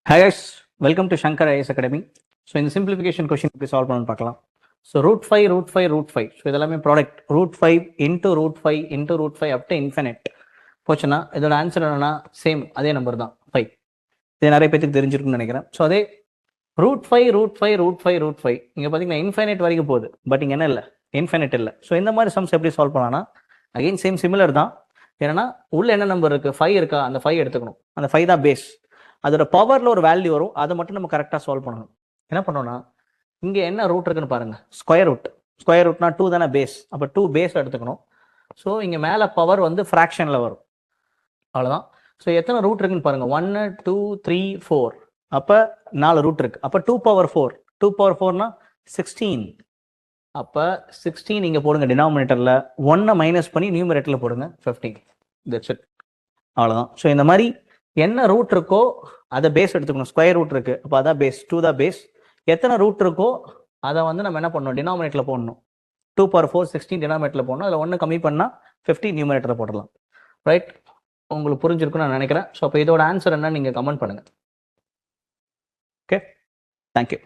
Hi guys, welcome to Shankar IAS Academy. So in the simplification question எப்படி solve பண்ணணும்னு பார்க்கலாம். So root 5. So இதெல்லாமே product root 5 into root 5 up to infinite போச்சுன்னா இதோட answer என்னன்னா same அதே number தான் 5. இது நிறைய பேருக்கு தெரிஞ்சிருக்கும்னு நினைக்கிறேன். ஸோ அதே root 5 இங்கே பார்த்தீங்கன்னா இன்ஃபைனைட் வரைக்கும் போகுது. பட் இங்கே என்ன இல்லை, இன்ஃபைனைட் இல்லை. ஸோ இந்த மாதிரி சம்ஸ் எப்படி சால்வ் பண்ணலாம்னா அகைன் சேம் சிமிலர் தான். ஏன்னா உள்ள என்ன நம்பர் இருக்குது, 5 இருக்கா, அந்த 5 எடுத்துக்கணும். அந்த 5 தான் பேஸ். அதோட பவரில் ஒரு வேல்யூ வரும், அதை மட்டும் நம்ம கரெக்டாக சால்வ் பண்ணணும். என்ன பண்ணோம்னா இங்கே என்ன ரூட் இருக்குன்னு பாருங்கள், ஸ்கொயர் ரூட்னா 2 தானே பேஸ், அப்போ 2 பேஸ் எடுத்துக்கணும். ஸோ இங்கே மேலே பவர் வந்து ஃப்ராக்ஷனில் வரும், அவ்வளோதான். ஸோ எத்தனை ரூட் இருக்குன்னு பாருங்கள், 1 2 3 4, அப்போ 4 ரூட் இருக்குது. அப்போ 2 பவர் 4 16. அப்போ 16 இங்கே போடுங்க டினாமினேட்டரில், 1 மைனஸ் பண்ணி நியூமரேட்டரில் போடுங்க 15. தட்ஸ் இட், அவ்வளோதான். ஸோ இந்த மாதிரி என்ன ரூட் இருக்கோ அதை பேஸ் எடுத்துக்கணும். ஸ்கொயர் ரூட் இருக்கு, அப்போ அதான் பேஸ், 2 தான் பேஸ். எத்தனை ரூட் இருக்கோ அதை வந்து நம்ம என்ன பண்ணணும், டினாமினேட்டரில் போடணும். 2 பவர் 4 16 டினாமினேட்டரில் போடணும். அதில் 1 கம்மி பண்ணால் 15 நியூமரேட்டரில் போடலாம். ரைட், உங்களுக்கு புரிஞ்சிருக்குன்னு நான் நினைக்கிறேன். ஸோ அப்போ இதோட ஆன்சர் என்ன நீங்கள் கமெண்ட் பண்ணுங்கள். Okay, thank you.